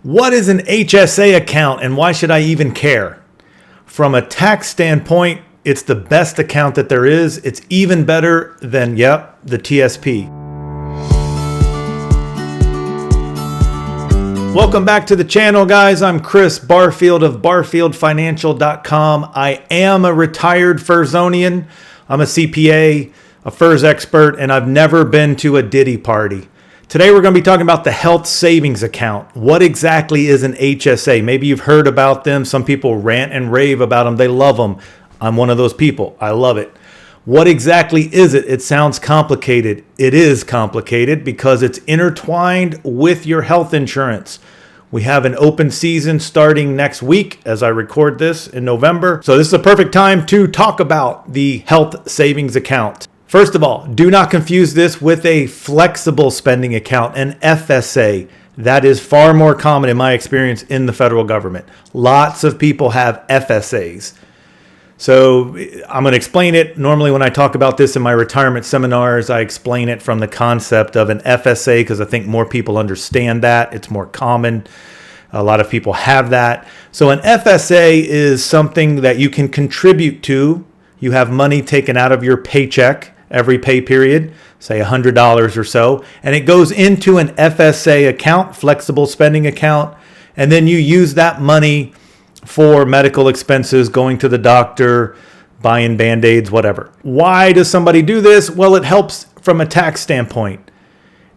What is an HSA account and why should I even care? From a tax standpoint, it's the best account that there is. It's even better than, the TSP. Welcome back to the channel, guys. I'm Chris Barfield of BarfieldFinancial.com. I am a retired Furzonian. I'm a CPA, a FERS expert, and I've never been to a Diddy party. Today we're going to be talking about the health savings account. What exactly is an HSA? Maybe you've heard about them. Some people rant and rave about them. They love them. I'm one of those people. I love it. What exactly is it? It sounds complicated. It is complicated because it's intertwined with your health insurance. We have an open season starting next week as I record this in November. So this is a perfect time to talk about the health savings account. First of all, do not confuse this with a flexible spending account, an FSA. That is far more common in my experience in the federal government. Lots of people have FSAs. So I'm going to explain it. Normally when I talk about this in my retirement seminars, I explain it from the concept of an FSA because I think more people understand that. It's more common. A lot of people have that. So an FSA is something that you can contribute to. You have money taken out of your paycheck every pay period, say $100 or so, and it goes into an FSA account, flexible spending account, and then you use that money for medical expenses, going to the doctor, buying Band-Aids, whatever. Why does somebody do this? Well, it helps from a tax standpoint.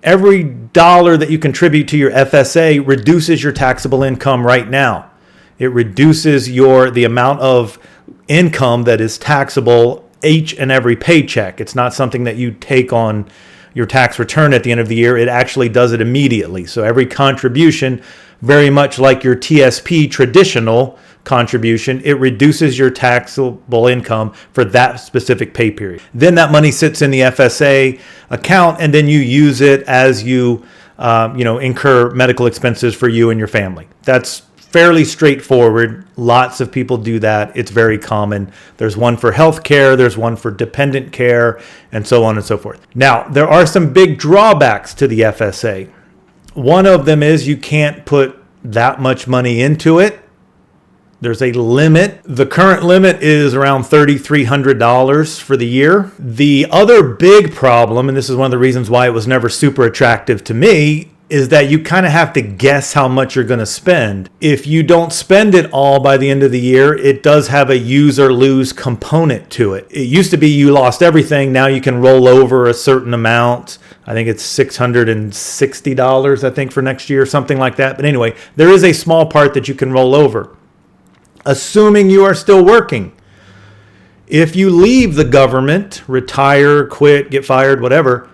Every dollar that you contribute to your FSA reduces your taxable income right now. It reduces the amount of income that is taxable each and every paycheck. It's not something that you take on your tax return at the end of the year. It actually does it immediately. So every contribution, very much like your TSP traditional contribution, it reduces your taxable income for that specific pay period. Then that money sits in the FSA account, and then you use it as you incur medical expenses for you and your family. That's fairly straightforward. Lots of people do that. It's very common. There's one for health care, there's one for dependent care, and so on and so forth. Now, there are some big drawbacks to the FSA. One of them is you can't put that much money into it. There's a limit. The current limit is around $3,300 for the year. The other big problem, and this is one of the reasons why it was never super attractive to me, is that you kind of have to guess how much you're going to spend. If you don't spend it all by the end of the year, it does have a use or lose component to it. It used to be you lost everything. Now you can roll over a certain amount. I think it's $660, I think, for next year, something like that. But anyway, there is a small part that you can roll over, assuming you are still working. If you leave the government, retire, quit, get fired, whatever,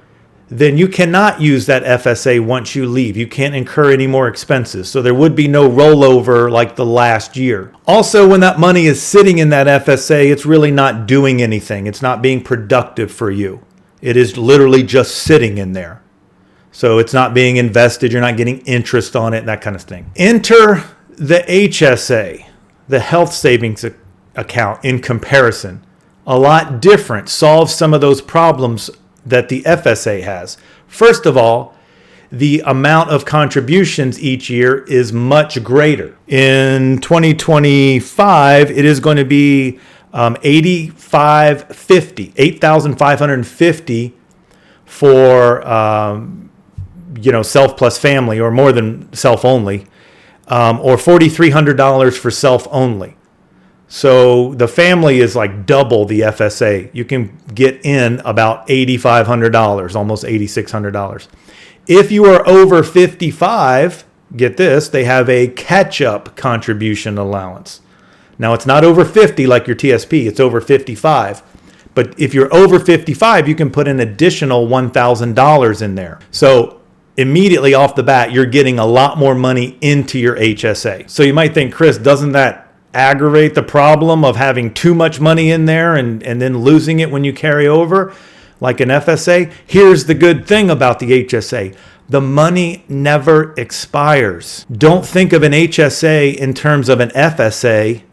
then you cannot use that FSA once you leave. You can't incur any more expenses. So there would be no rollover like the last year. Also, when that money is sitting in that FSA, it's really not doing anything. It's not being productive for you. It is literally just sitting in there. So it's not being invested. You're not getting interest on it, that kind of thing. Enter the HSA, the health savings account, in comparison. A lot different. Solves some of those problems that the FSA has. First of all, the amount of contributions each year is much greater. In 2025, it is going to be $8,550 for self plus family, or more than self only, or $4,300 for self only. So the family is like double the FSA. You can get in about $8,500, almost $8,600. If you are over 55, get this, they have a catch-up contribution allowance. Now it's not over 50 like your TSP, it's over 55. But if you're over 55, you can put an additional $1,000 in there. So immediately off the bat, you're getting a lot more money into your HSA. So you might think, Chris, doesn't that aggravate the problem of having too much money in there and then losing it when you carry over like an FSA? Here's the good thing about the HSA. The money never expires. Don't think of an HSA in terms of an FSA.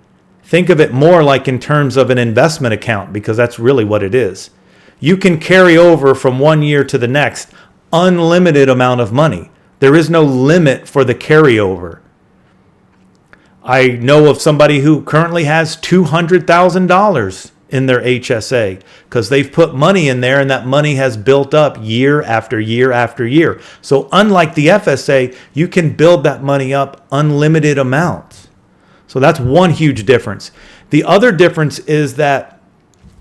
Think of it more like in terms of an investment account, because that's really what it is. You can carry over from one year to the next unlimited amount of money. There is no limit for the carryover. I know of somebody who currently has $200,000 in their HSA because they've put money in there and that money has built up year after year after year. So unlike the FSA, you can build that money up unlimited amounts. So that's one huge difference. The other difference is that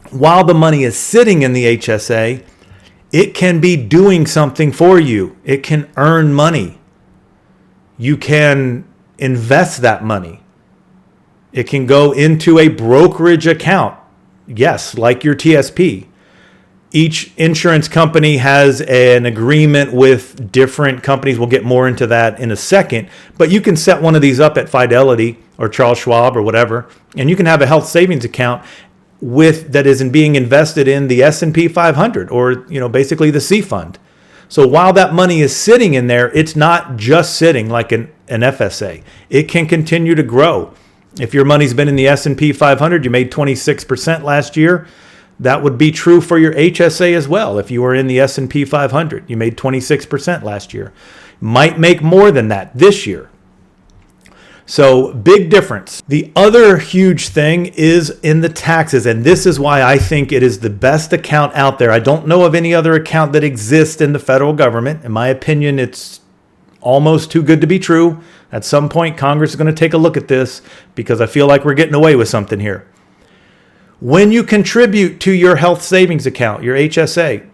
while the money is sitting in the HSA, it can be doing something for you. It can earn money. You can invest that money. It can go into a brokerage account. Yes, like your TSP. Each insurance company has an agreement with different companies. We'll get more into that in a second. But you can set one of these up at Fidelity or Charles Schwab or whatever, and you can have a health savings account that is being invested in the S&P 500 or basically the C fund. So while that money is sitting in there, it's not just sitting like an FSA. It can continue to grow. If your money's been in the S&P 500, you made 26% last year. That would be true for your HSA as well. If you were in the S&P 500, you made 26% last year. Might make more than that this year. So big difference. The other huge thing is in the taxes, and this is why I think it is the best account out there. I don't know of any other account that exists in the federal government. In my opinion, it's almost too good to be true. At some point, Congress is going to take a look at this because I feel like we're getting away with something here. When you contribute to your health savings account, your HSA,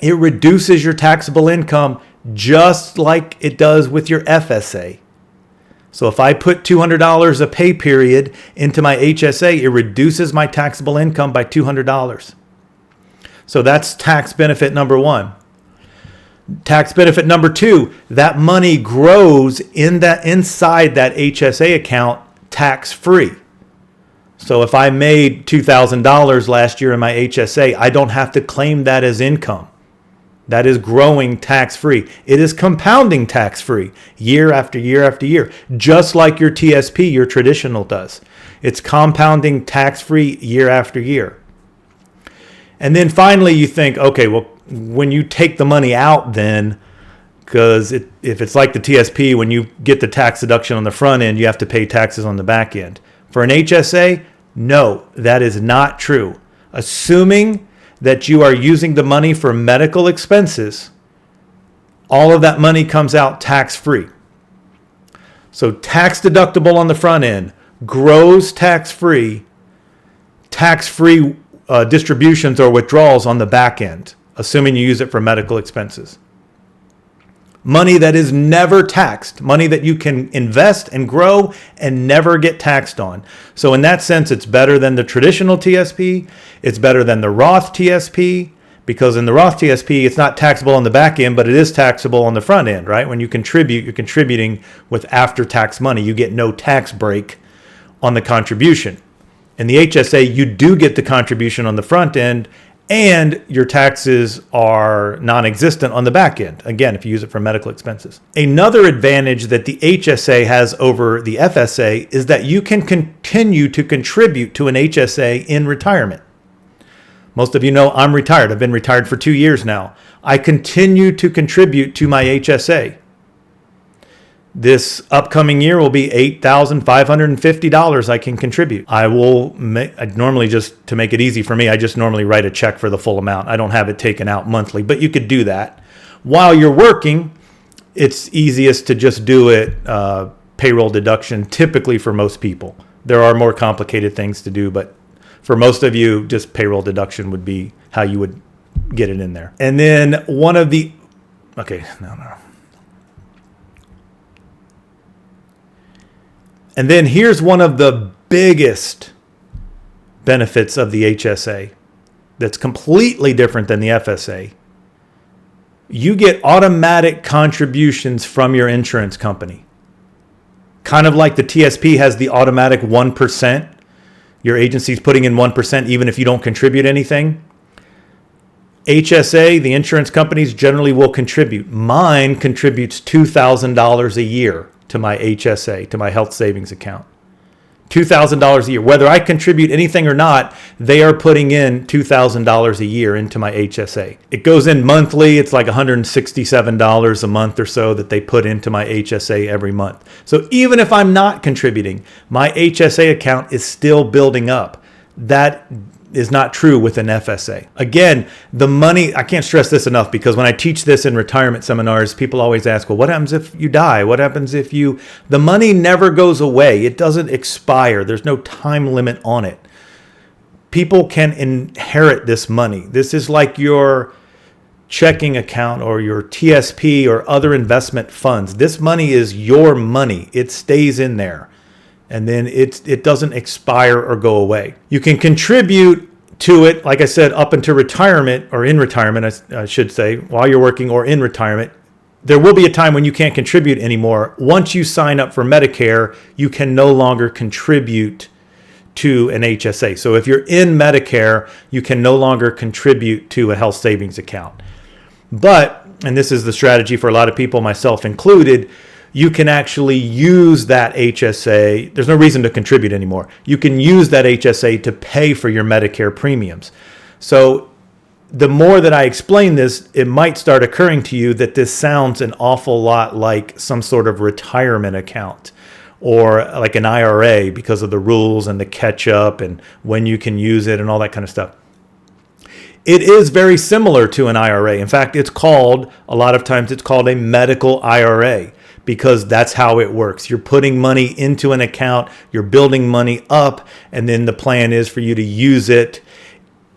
it reduces your taxable income just like it does with your FSA. So if I put $200 a pay period into my HSA, it reduces my taxable income by $200. So that's tax benefit number one. Tax benefit number two, that money grows inside that HSA account tax-free. So if I made $2,000 last year in my HSA, I don't have to claim that as income. That is growing tax-free. It is compounding tax-free year after year after year, just like your TSP, your traditional does. It's compounding tax-free year after year. And then finally you think, okay, well, when you take the money out then, because if it's like the TSP, when you get the tax deduction on the front end, you have to pay taxes on the back end. For an HSA, no, that is not true. Assuming that you are using the money for medical expenses, all of that money comes out tax-free. So tax deductible on the front end, grows tax-free distributions or withdrawals on the back end, assuming you use it for medical expenses. Money that is never taxed, money that you can invest and grow and never get taxed on. So in that sense, it's better than the traditional TSP. It's better than the Roth TSP, because in the Roth TSP, it's not taxable on the back end, but it is taxable on the front end, right? When you contribute, you're contributing with after-tax money. You get no tax break on the contribution. In the HSA, you do get the contribution on the front end, and your taxes are non-existent on the back end, again, if you use it for medical expenses. Another advantage that the HSA has over the FSA is that you can continue to contribute to an HSA in retirement. Most of you know I'm retired. I've been retired for 2 years now. I continue to contribute to my HSA. This upcoming year will be $8,550 I can contribute. I normally, just to make it easy for me, I just normally write a check for the full amount. I don't have it taken out monthly, but you could do that. While you're working, it's easiest to just do it payroll deduction, typically for most people. There are more complicated things to do, but for most of you, just payroll deduction would be how you would get it in there. And then And then here's one of the biggest benefits of the HSA that's completely different than the FSA. You get automatic contributions from your insurance company. Kind of like the TSP has the automatic 1%. Your agency's putting in 1% even if you don't contribute anything. HSA, the insurance companies generally will contribute. Mine contributes $2,000 a year to my HSA, to my health savings account. $2,000 a year. Whether I contribute anything or not, they are putting in $2,000 a year into my HSA. It goes in monthly. It's like $167 a month or so that they put into my HSA every month. So even if I'm not contributing, my HSA account is still building up. That is not true with an FSA. Again, the money, I can't stress this enough, because when I teach this in retirement seminars, people always ask, well, what happens if you die? What happens if the money never goes away. It doesn't expire. There's no time limit on it. People can inherit this money. This is like your checking account or your TSP or other investment funds. This money is your money. It stays in there. And then it doesn't expire or go away. You can contribute to it, like I said, up until retirement, or in retirement, I should say, while you're working or in retirement. There will be a time when you can't contribute anymore. Once you sign up for Medicare, you can no longer contribute to an HSA. So if you're in Medicare, you can no longer contribute to a health savings account. But, and this is the strategy for a lot of people, myself included, you can actually use that HSA. There's no reason to contribute anymore. You can use that HSA to pay for your Medicare premiums. So the more that I explain this, it might start occurring to you that this sounds an awful lot like some sort of retirement account or like an IRA, because of the rules and the catch up and when you can use it and all that kind of stuff. It is very similar to an IRA. In fact, a lot of times it's called a medical IRA, because that's how it works. You're putting money into an account, you're building money up, and then the plan is for you to use it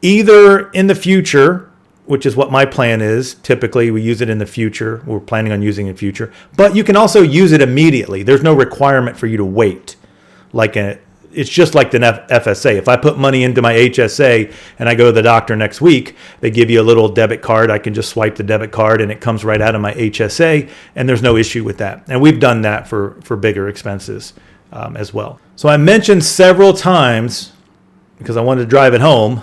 either in the future, which is what my plan is. Typically, we use it in the future. We're planning on using it in the future. But you can also use it immediately. There's no requirement for you to wait. It's just like the FSA. If I put money into my HSA and I go to the doctor next week, they give you a little debit card. I can just swipe the debit card and it comes right out of my HSA, and there's no issue with that. And we've done that for bigger expenses as well. So I mentioned several times, because I wanted to drive it home,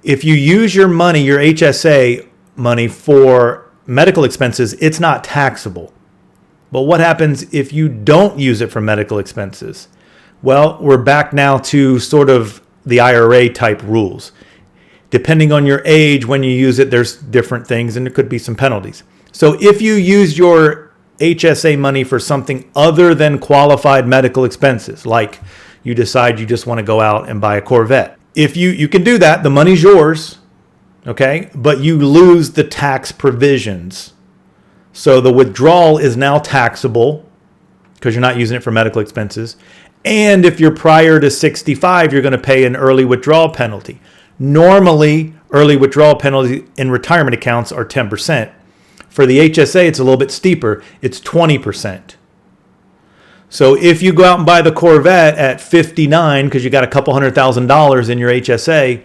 if you use your money, your HSA money, for medical expenses, it's not taxable. But what happens if you don't use it for medical expenses? Well, we're back now to sort of the IRA type rules. Depending on your age, when you use it, there's different things, and there could be some penalties. So if you use your HSA money for something other than qualified medical expenses, like you decide you just want to go out and buy a Corvette, if you can do that, the money's yours, okay? But you lose the tax provisions. So the withdrawal is now taxable because you're not using it for medical expenses. And if you're prior to 65, you're going to pay an early withdrawal penalty. Normally, early withdrawal penalties in retirement accounts are 10%. For the HSA, it's a little bit steeper. It's 20%. So if you go out and buy the Corvette at 59 because you got a couple $100,000 in your HSA,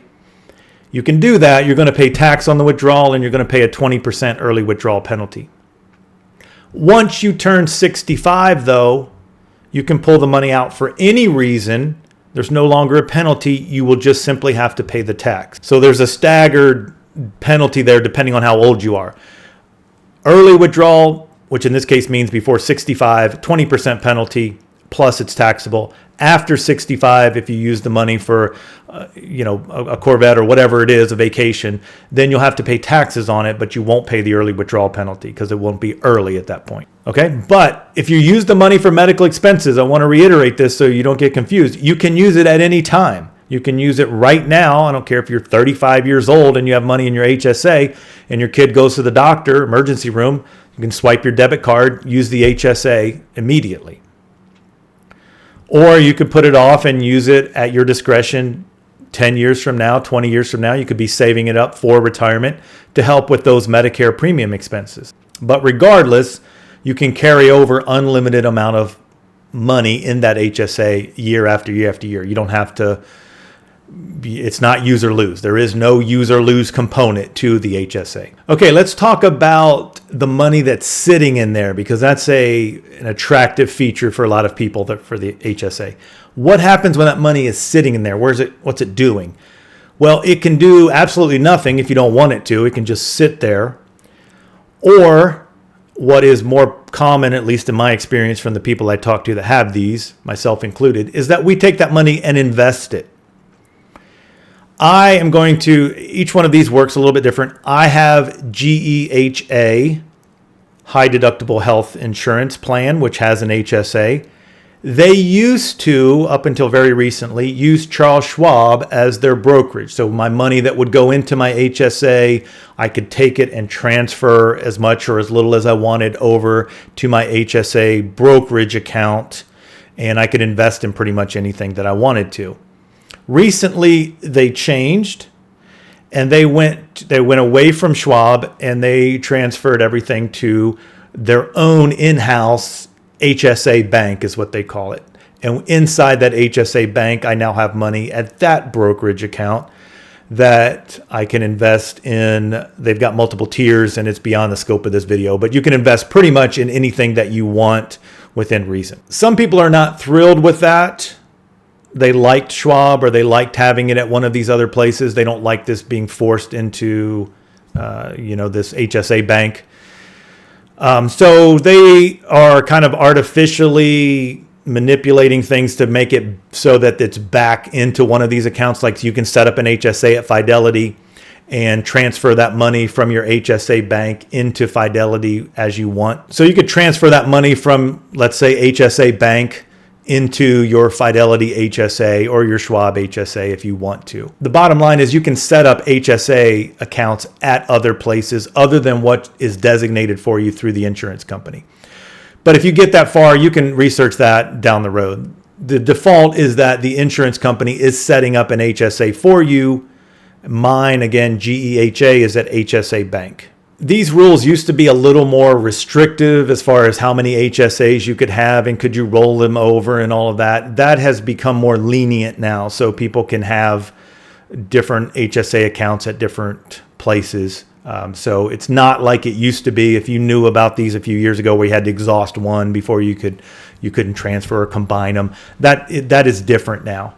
you can do that. You're going to pay tax on the withdrawal, and you're going to pay a 20% early withdrawal penalty. Once you turn 65, though, you can pull the money out for any reason. There's no longer a penalty. You will just simply have to pay the tax. So there's a staggered penalty there depending on how old you are. Early withdrawal, which in this case means before 65, 20% penalty, plus it's taxable. After 65, if you use the money for a Corvette or whatever it is, a vacation, then you'll have to pay taxes on it, but you won't pay the early withdrawal penalty because it won't be early at that point. Okay, but if you use the money for medical expenses, I want to reiterate this so you don't get confused. You can use it at any time. You can use it right now. I don't care if you're 35 years old and you have money in your HSA and your kid goes to the doctor, emergency room, you can swipe your debit card, use the HSA immediately. Or you could put it off and use it at your discretion 10 years from now, 20 years from now. You could be saving it up for retirement to help with those Medicare premium expenses. But regardless, you can carry over unlimited amount of money in that HSA year after year after year. You don't have to, it's not use or lose. There is no use or lose component to the HSA. Okay, let's talk about the money that's sitting in there, because that's an attractive feature for a lot of people for the HSA. What happens when that money is sitting in there? What's it doing? Well, it can do absolutely nothing if you don't want it to. It can just sit there. Or what is more common, at least in my experience from the people I talk to that have these, myself included, is that we take that money and invest it. I am going to, each one of these works a little bit different. I have GEHA, high deductible health insurance plan, which has an HSA. They used to, up until very recently, use Charles Schwab as their brokerage. So my money that would go into my HSA, I could take it and transfer as much or as little as I wanted over to my HSA brokerage account, and I could invest in pretty much anything that I wanted to. Recently, they changed, and they went away from Schwab, and they transferred everything to their own in-house HSA bank is what they call it. And inside that HSA bank, I now have money at that brokerage account that I can invest in. They've got multiple tiers, and it's beyond the scope of this video, but you can invest pretty much in anything that you want within reason. Some people are not thrilled with that. They liked Schwab, or they liked having it at one of these other places. They don't like this being forced into, this HSA bank. So they are kind of artificially manipulating things to make it so that it's back into one of these accounts. Like you can set up an HSA at Fidelity and transfer that money from your HSA bank into Fidelity as you want. So you could transfer that money from, let's say, HSA bank into your Fidelity HSA or your Schwab HSA if you want to. The bottom line is you can set up HSA accounts at other places other than what is designated for you through the insurance company. But if you get that far, you can research that down the road. The default is that the insurance company is setting up an HSA for you. Mine, again, GEHA, is at HSA Bank. These rules used to be a little more restrictive as far as how many HSAs you could have and could you roll them over and all of that. That has become more lenient now, so people can have different HSA accounts at different places. So it's not like it used to be. If you knew about these a few years ago, where you had to exhaust one before you couldn't transfer or combine them. That is different now.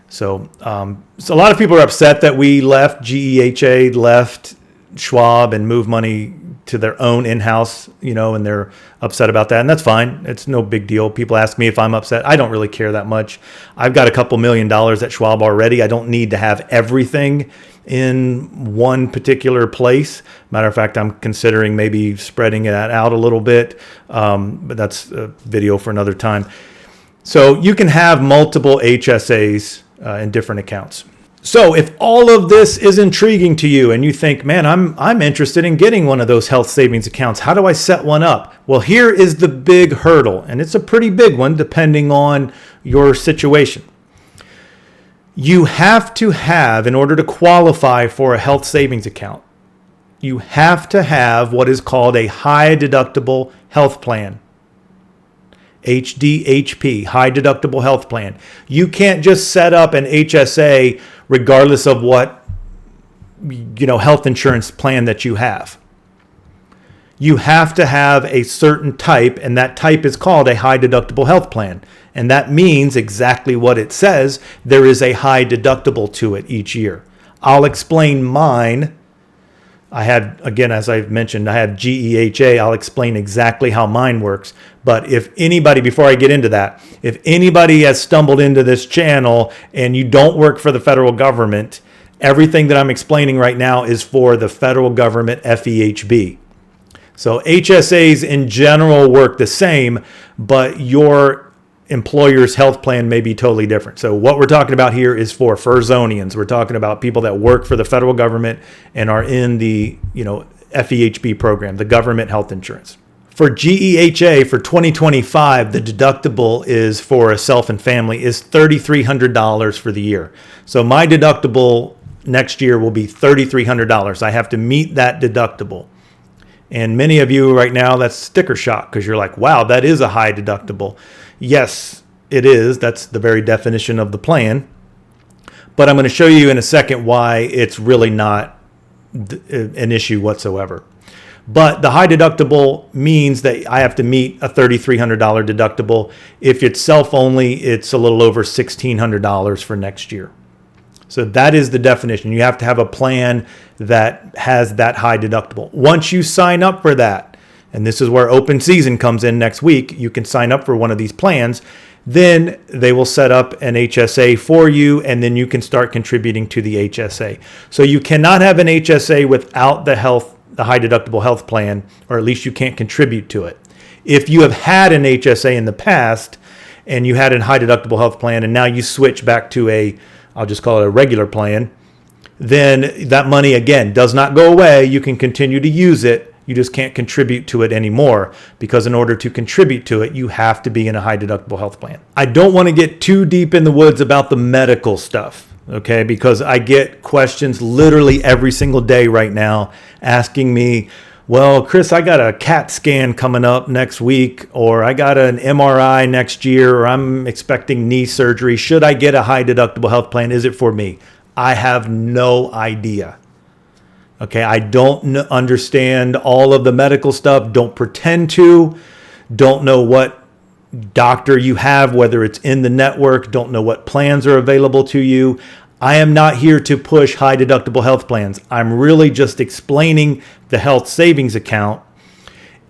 So a lot of people are upset that we left GEHA, left Schwab, and moved money to their own in-house, and they're upset about that. And that's fine. It's no big deal. People ask me if I'm upset. I don't really care that much. I've got a couple $1 million at Schwab already. I don't need to have everything in one particular place. Matter of fact, I'm considering maybe spreading it out a little bit, but that's a video for another time. So you can have multiple HSAs in different accounts. So if all of this is intriguing to you and you think, man, I'm interested in getting one of those health savings accounts, how do I set one up? Well, here is the big hurdle, and it's a pretty big one depending on your situation. You have to have, in order to qualify for a health savings account, you have to have what is called a high deductible health plan. HDHP, high deductible health plan. You can't just set up an HSA regardless of what health insurance plan that you have. You have to have a certain type, and that type is called a high deductible health plan. And that means exactly what it says. There is a high deductible to it each year. I'll explain mine. I had, again, as I've mentioned, I have GEHA. I'll explain exactly how mine works. But if anybody, before I get into that, if anybody has stumbled into this channel and you don't work for the federal government, everything that I'm explaining right now is for the federal government FEHB. So HSAs in general work the same, but your employer's health plan may be totally different. So what we're talking about here is for Furzonians. We're talking about people that work for the federal government and are in the FEHB program, the government health insurance. For GEHA for 2025, the deductible is for a self and family is $3,300 for the year. So my deductible next year will be $3,300. I have to meet that deductible. And many of you right now, that's sticker shock because you're like, wow, that is a high deductible. Yes, it is. That's the very definition of the plan. But I'm going to show you in a second why it's really not an issue whatsoever. But the high deductible means that I have to meet a $3,300 deductible. If it's self-only, it's a little over $1,600 for next year. So that is the definition. You have to have a plan that has that high deductible. Once you sign up for that, and this is where open season comes in next week, you can sign up for one of these plans. Then they will set up an HSA for you, and then you can start contributing to the HSA. So you cannot have an HSA without the high deductible health plan, or at least you can't contribute to it. If you have had an HSA in the past and you had a high deductible health plan and now you switch back to I'll just call it a regular plan, then that money again does not go away. You can continue to use it. You just can't contribute to it anymore, because in order to contribute to it, you have to be in a high deductible health plan. I don't want to get too deep in the woods about the medical stuff, okay? Because I get questions literally every single day right now asking me, well, Chris, I got a CAT scan coming up next week, or I got an MRI next year, or I'm expecting knee surgery. Should I get a high deductible health plan? Is it for me? I have no idea. Okay, I don't understand all of the medical stuff. Don't pretend to. Don't know what doctor you have, whether it's in the network. Don't know what plans are available to you. I am not here to push high deductible health plans. I'm really just explaining the health savings account.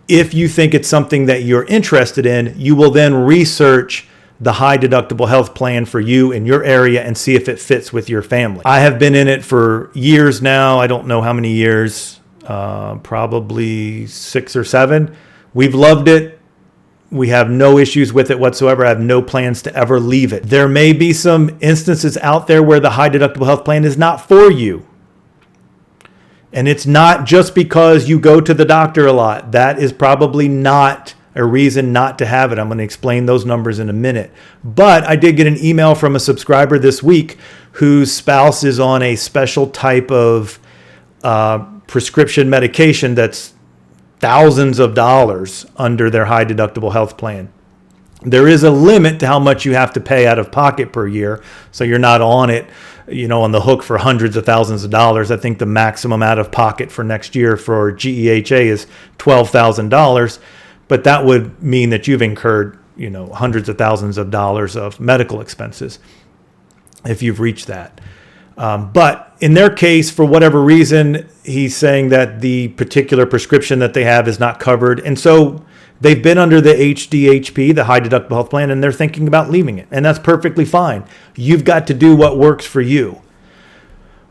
If you think it's something that you're interested in, you will then research the high deductible health plan for you in your area and see if it fits with your family. I have been in it for years now. I don't know how many years, probably 6 or 7. We've loved it. We have no issues with it whatsoever. I have no plans to ever leave it. There may be some instances out there where the high deductible health plan is not for you. And it's not just because you go to the doctor a lot. That is probably not a reason not to have it. I'm going to explain those numbers in a minute. But I did get an email from a subscriber this week whose spouse is on a special type of prescription medication that's thousands of dollars under their high deductible health plan. There is a limit to how much you have to pay out of pocket per year. So you're not on it, on the hook for hundreds of thousands of dollars. I think the maximum out of pocket for next year for GEHA is $12,000. But that would mean that you've incurred, hundreds of thousands of dollars of medical expenses if you've reached that. But in their case, for whatever reason, he's saying that the particular prescription that they have is not covered. And so they've been under the HDHP, the high deductible health plan, and they're thinking about leaving it. And that's perfectly fine. You've got to do what works for you.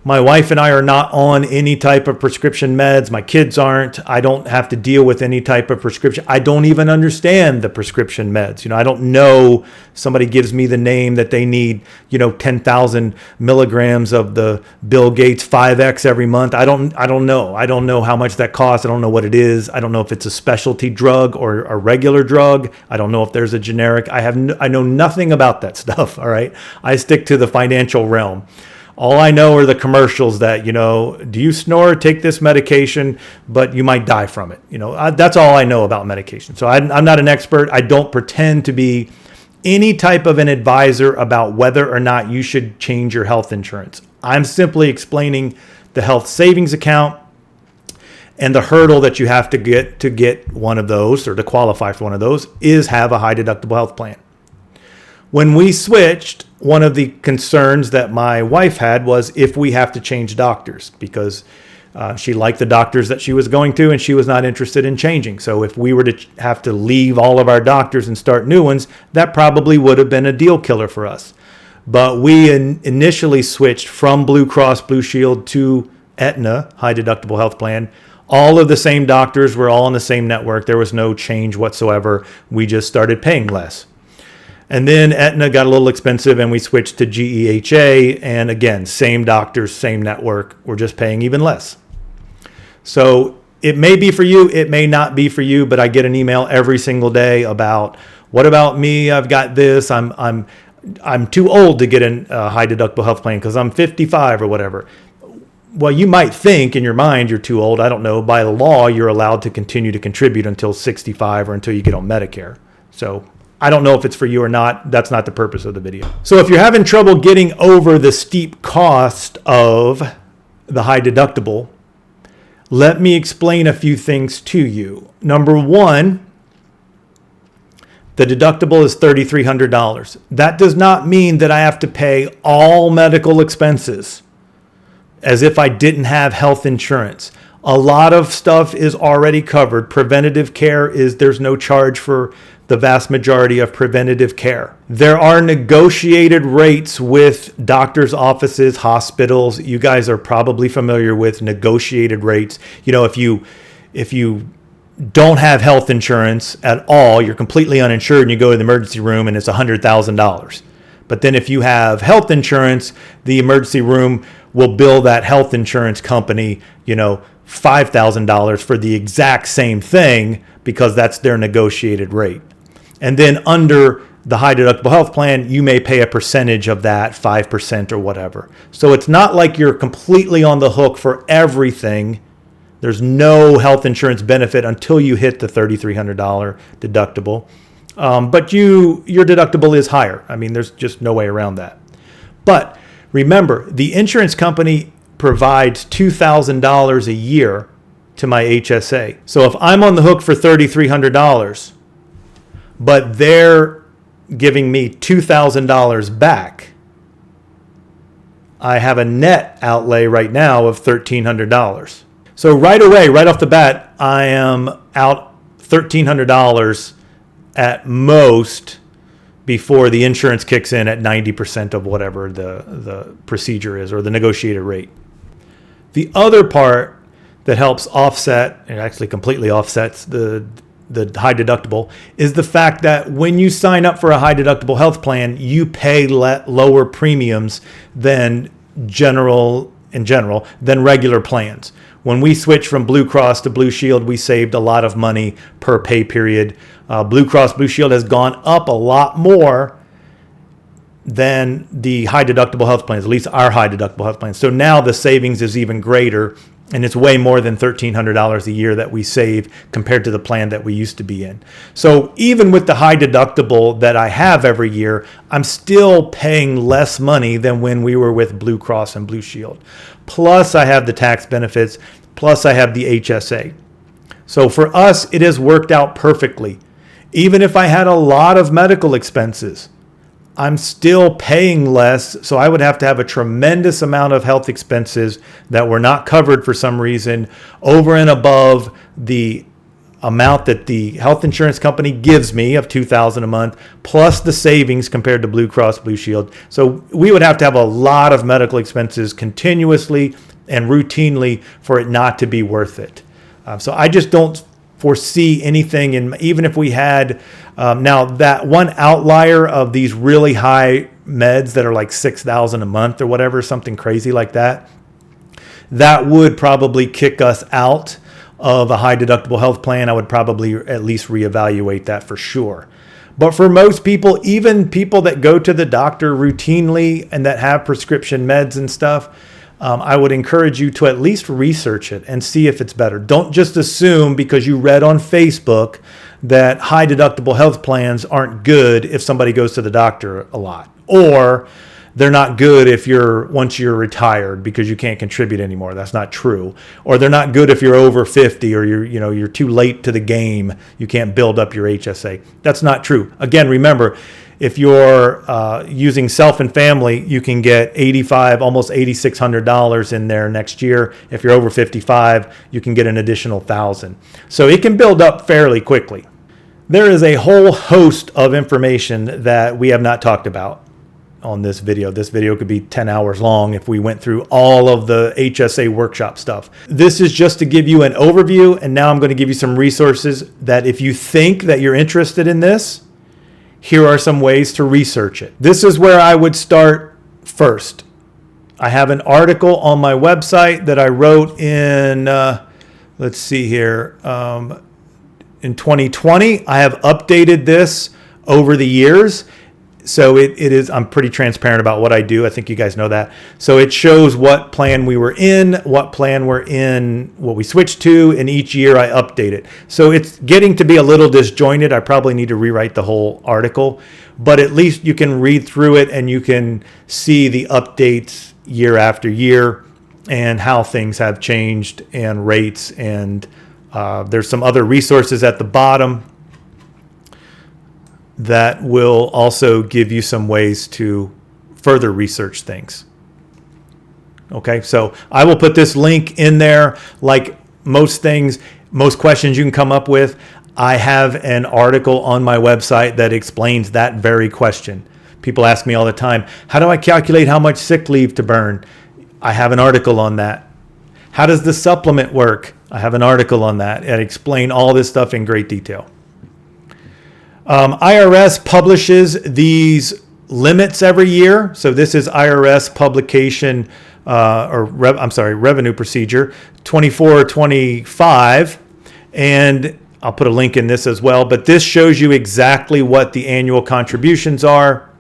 My wife and I are not on any type of prescription meds. My kids aren't. I don't have to deal with any type of prescription. I don't even understand the prescription meds. I don't know. Somebody gives me the name that they need, 10,000 milligrams of the Bill Gates 5X every month. I don't know. I don't know how much that costs. I don't know what it is. I don't know if it's a specialty drug or a regular drug. I don't know if there's a generic. I know nothing about that stuff. All right. I stick to the financial realm. All I know are the commercials that, do you snore? Take this medication, but you might die from it. That's all I know about medication. So I'm not an expert. I don't pretend to be any type of an advisor about whether or not you should change your health insurance. I'm simply explaining the health savings account and the hurdle that you have to get one of those, or to qualify for one of those, is have a high deductible health plan. When we switched, one of the concerns that my wife had was if we have to change doctors, because she liked the doctors that she was going to and she was not interested in changing. So if we were to have to leave all of our doctors and start new ones, that probably would have been a deal killer for us. But we initially switched from Blue Cross Blue Shield to Aetna, high deductible health plan. All of the same doctors were all on the same network. There was no change whatsoever. We just started paying less. And then Aetna got a little expensive and we switched to GEHA. And again, same doctors, same network. We're just paying even less. So it may be for you, it may not be for you, but I get an email every single day about, what about me? I've got this. I'm too old to get a high deductible health plan because I'm 55 or whatever. Well, you might think in your mind you're too old. I don't know. By law, you're allowed to continue to contribute until 65 or until you get on Medicare. So I don't know if it's for you or not. That's not the purpose of the video. So if you're having trouble getting over the steep cost of the high deductible, let me explain a few things to you. Number one, the deductible is $3,300. That does not mean that I have to pay all medical expenses as if I didn't have health insurance. A lot of stuff is already covered. Preventative care there's no charge for the vast majority of preventative care. There are negotiated rates with doctors' offices, hospitals. You guys are probably familiar with negotiated rates. If you don't have health insurance at all, you're completely uninsured, and you go to the emergency room and it's $100,000. But then if you have health insurance, the emergency room will bill that health insurance company, $5,000 for the exact same thing, because that's their negotiated rate. And then under the high deductible health plan, you may pay a percentage of that, 5% or whatever. So it's not like you're completely on the hook for everything. There's no health insurance benefit until you hit the $3,300 deductible. But your deductible is higher. There's just no way around that. But remember, the insurance company provides $2,000 a year to my HSA. So if I'm on the hook for $3,300, but they're giving me $2,000 back, I have a net outlay right now of $1,300. So right away, right off the bat, I am out $1,300 at most before the insurance kicks in at 90% of whatever the procedure is, or the negotiated rate. The other part that helps offset, and actually completely offsets the high deductible, is the fact that when you sign up for a high deductible health plan, you pay lower premiums than regular plans. When we switched from Blue Cross to Blue Shield, we saved a lot of money per pay period. Blue Cross Blue Shield has gone up a lot more than the high deductible health plans, at least our high deductible health plans. So now the savings is even greater, and it's way more than $1,300 a year that we save compared to the plan that we used to be in. So even with the high deductible that I have every year, I'm still paying less money than when we were with Blue Cross and Blue Shield. Plus I have the tax benefits, plus I have the HSA. So for us, it has worked out perfectly. Even if I had a lot of medical expenses, I'm still paying less, so I would have to have a tremendous amount of health expenses that were not covered for some reason over and above the amount that the health insurance company gives me of $2,000 a month, plus the savings compared to Blue Cross Blue Shield. So we would have to have a lot of medical expenses continuously and routinely for it not to be worth it. So I just don't foresee anything, even if we had now that one outlier of these really high meds that are like $6,000 a month or whatever, something crazy like that, that would probably kick us out of a high deductible health plan. I would probably at least reevaluate that for sure. But for most people, even people that go to the doctor routinely and that have prescription meds and stuff, I would encourage you to at least research it and see if it's better. Don't just assume because you read on Facebook that high deductible health plans aren't good if somebody goes to the doctor a lot, or they're not good once you're retired because you can't contribute anymore. That's not true. Or they're not good if you're over 50 or you're too late to the game. You can't build up your HSA. That's not true. Again, remember, if you're using self and family, you can get almost $8,600 in there next year. If you're over 55, you can get an additional $1,000. So it can build up fairly quickly. There is a whole host of information that we have not talked about on this video. This video could be 10 hours long if we went through all of the HSA workshop stuff. This is just to give you an overview, and now I'm going to give you some resources that if you think that you're interested in this, here are some ways to research it. This is where I would start first. I have an article on my website that I wrote in, let's see here, in 2020. I have updated this over the years. So it is, I'm pretty transparent about what I do. I think you guys know that. So it shows what plan we were in, what plan we're in, what we switched to, and each year I update it. So it's getting to be a little disjointed. I probably need to rewrite the whole article, but at least you can read through it and you can see the updates year after year and how things have changed and rates. And there's some other resources at the bottom that will also give you some ways to further research things. Okay, so I will put this link in there. Like most things, most questions you can come up with, I have an article on my website that explains that very question. People ask me all the time, how do I calculate how much sick leave to burn? I have an article on that. How does the supplement work? I have an article on that and explain all this stuff in great detail. IRS publishes these limits every year. So this is IRS publication, revenue procedure 2425. And I'll put a link in this as well. But this shows you exactly what the annual contributions are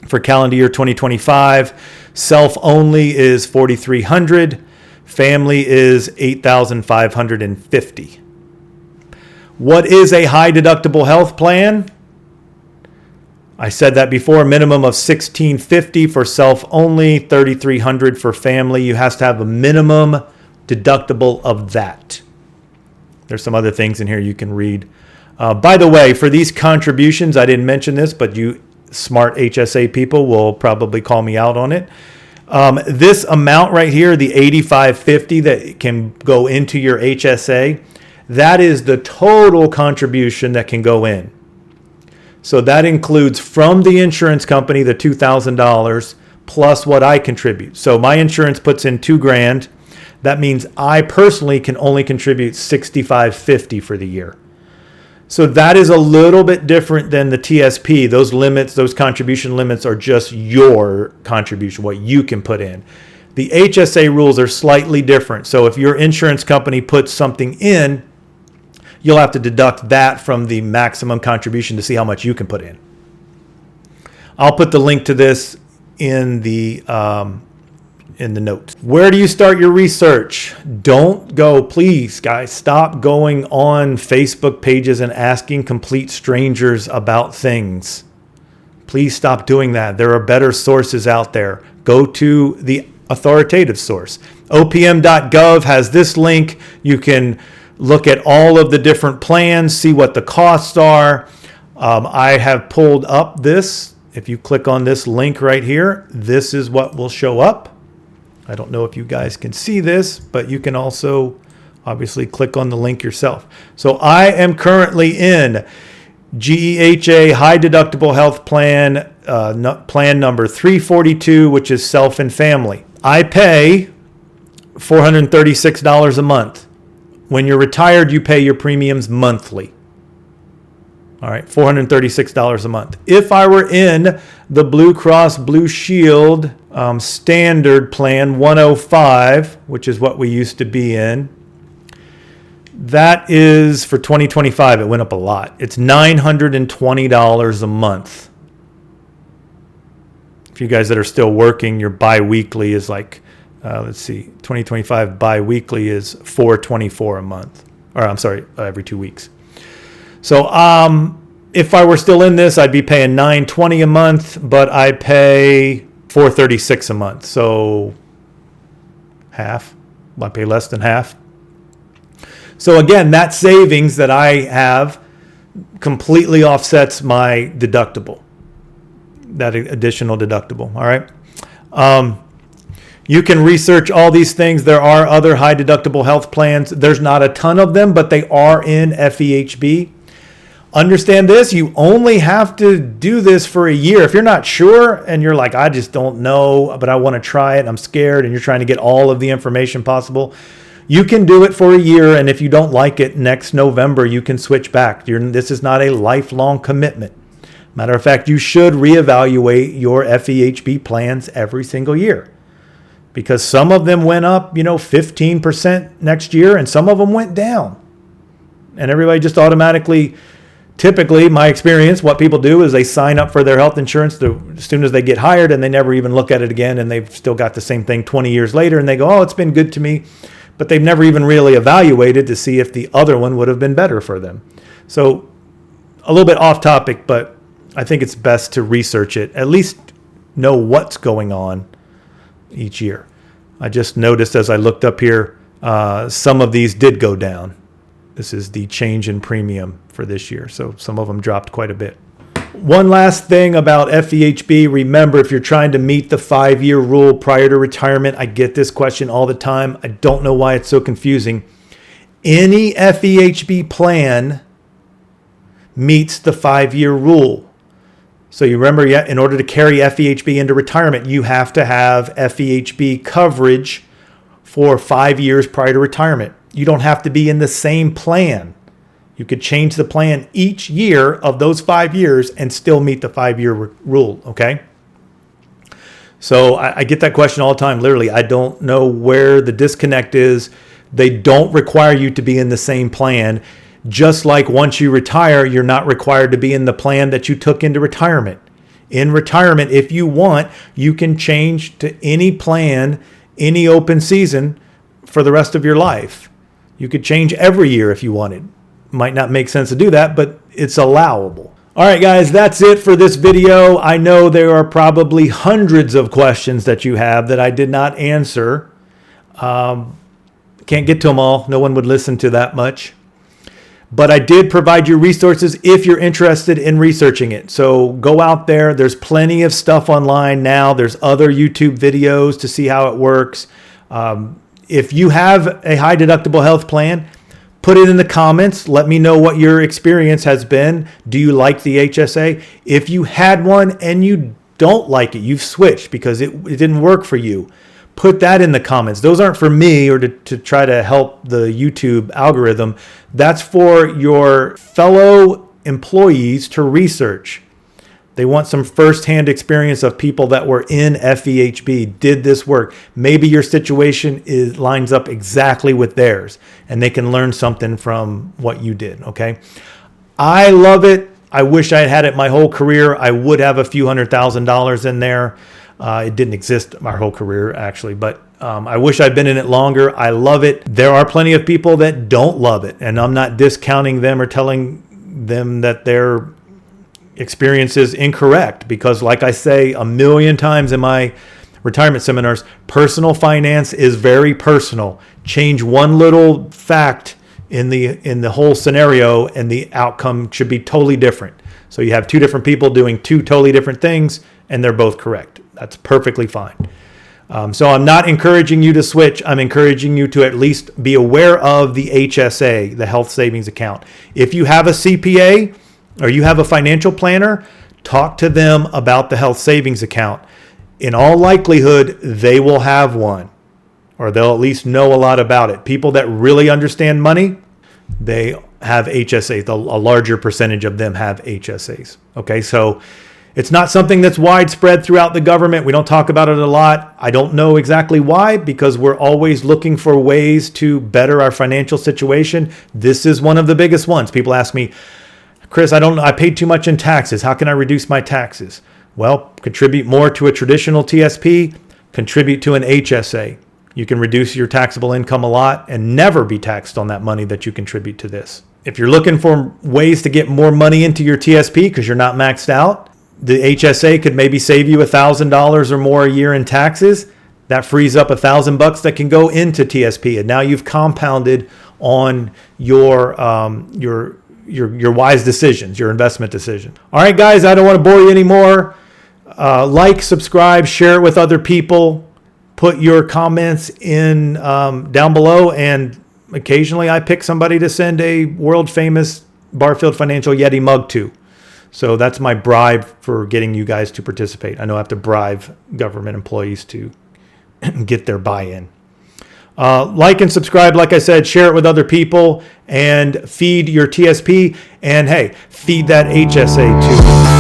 for calendar year 2025. Self-only is $4,300. Family is $8,550. What is a high deductible health plan? I said that before. Minimum of $1,650 for self-only, $3,300 for family. You have to have a minimum deductible of that. There's some other things in here you can read. By the way, for these contributions, I didn't mention this, but you smart HSA people will probably call me out on it. This amount right here, the $8,550 that can go into your HSA, that is the total contribution that can go in. So that includes from the insurance company, the $2,000 plus what I contribute. So my insurance puts in $2,000. That means I personally can only contribute $6,550 for the year. So that is a little bit different than the TSP. Those limits, those contribution limits are just your contribution, what you can put in. The HSA rules are slightly different. So if your insurance company puts something in, you'll have to deduct that from the maximum contribution to see how much you can put in. I'll put the link to this in the notes. Where do you start your research? Don't go, please, guys, stop going on Facebook pages and asking complete strangers about things. Please stop doing that. There are better sources out there. Go to the authoritative source. opm.gov has this link. You can look at all of the different plans, see what the costs are. I have pulled up this. If you click on this link right here, this is what will show up. I don't know if you guys can see this, but you can also obviously click on the link yourself. So I am currently in GEHA High Deductible Health Plan, plan number 342, which is self and family. I pay $436 a month. When you're retired, you pay your premiums monthly. All right, $436 a month. If I were in the Blue Cross Blue Shield standard plan 105, which is what we used to be in, that is for 2025. It went up a lot. It's $920 a month. For you guys that are still working, your bi-weekly is like, let's see, 2025 bi-weekly is $424 a month. Or I'm sorry, every 2 weeks. So if I were still in this, I'd be paying $920 a month, but I pay $436 a month. So half. I pay less than half. So again, that savings that I have completely offsets my deductible, that additional deductible. All right. You can research all these things. There are other high deductible health plans. There's not a ton of them, but they are in FEHB. Understand this, you only have to do this for a year. If you're not sure and you're like, I just don't know, but I want to try it, I'm scared, and you're trying to get all of the information possible, you can do it for a year, and if you don't like it next November, you can switch back. This is not a lifelong commitment. Matter of fact, you should reevaluate your FEHB plans every single year, because some of them went up, 15% next year, and some of them went down. And everybody just automatically, typically, my experience, what people do is they sign up for their health insurance as soon as they get hired, and they never even look at it again, and they've still got the same thing 20 years later, and they go, oh, it's been good to me. But they've never even really evaluated to see if the other one would have been better for them. So a little bit off topic, but I think it's best to research it, at least know what's going on each year. I just noticed as I looked up here, some of these did go down. This is the change in premium for this year. So some of them dropped quite a bit. One last thing about FEHB. Remember, if you're trying to meet the 5-year rule prior to retirement, I get this question all the time. I don't know why it's so confusing. Any FEHB plan meets the 5-year rule. So you remember, in order to carry FEHB into retirement, you have to have FEHB coverage for 5 years prior to retirement. You don't have to be in the same plan. You could change the plan each year of those 5 years and still meet the 5-year rule, okay? So I get that question all the time. Literally, I don't know where the disconnect is. They don't require you to be in the same plan. Just like once you retire, you're not required to be in the plan that you took into retirement. In retirement, if you want, you can change to any plan, any open season for the rest of your life. You could change every year if you wanted. Might not make sense to do that, but it's allowable. All right, guys, that's it for this video. I know there are probably hundreds of questions that you have that I did not answer. Can't get to them all. No one would listen to that much. But I did provide you resources if you're interested in researching it. So go out there. There's plenty of stuff online now. There's other YouTube videos to see how it works. If you have a high deductible health plan, put it in the comments. Let me know what your experience has been. Do you like the HSA? If you had one and you don't like it, you've switched because it didn't work for you, put that in the comments. Those aren't for me or to try to help the YouTube algorithm. That's for your fellow employees to research. They want some firsthand experience of people that were in FEHB. Did this work? Maybe your situation lines up exactly with theirs, and they can learn something from what you did, okay? I love it. I wish I had it my whole career. I would have a few $100,000 in there. It didn't exist my whole career, actually, but I wish I'd been in it longer. I love it. There are plenty of people that don't love it, and I'm not discounting them or telling them that their experience is incorrect because, like I say a million times in my retirement seminars, personal finance is very personal. Change one little fact in the whole scenario, and the outcome should be totally different. So you have two different people doing two totally different things, and they're both correct. That's perfectly fine. So I'm not encouraging you to switch. I'm encouraging you to at least be aware of the HSA, the health savings account. If you have a CPA or you have a financial planner, talk to them about the health savings account. In all likelihood, they will have one, or they'll at least know a lot about it. People that really understand money, they have HSAs. A larger percentage of them have HSAs. Okay, so it's not something that's widespread throughout the government. We don't talk about it a lot. I don't know exactly why, because we're always looking for ways to better our financial situation. This is one of the biggest ones. People ask me, Chris, I paid too much in taxes. How can I reduce my taxes? Well, contribute more to a traditional TSP, contribute to an HSA. You can reduce your taxable income a lot and never be taxed on that money that you contribute to this. If you're looking for ways to get more money into your TSP because you're not maxed out, the HSA could maybe save you $1,000 or more a year in taxes. That frees up $1,000 that can go into TSP, and now you've compounded on your wise decisions, your investment decision. All right, guys, I don't want to bore you anymore. Like, subscribe, share it with other people. Put your comments in down below, and occasionally I pick somebody to send a world famous Barfield Financial Yeti mug to. So that's my bribe for getting you guys to participate. I know I have to bribe government employees to get their buy-in. Like and subscribe, like I said, share it with other people, and feed your TSP. And hey, feed that HSA too.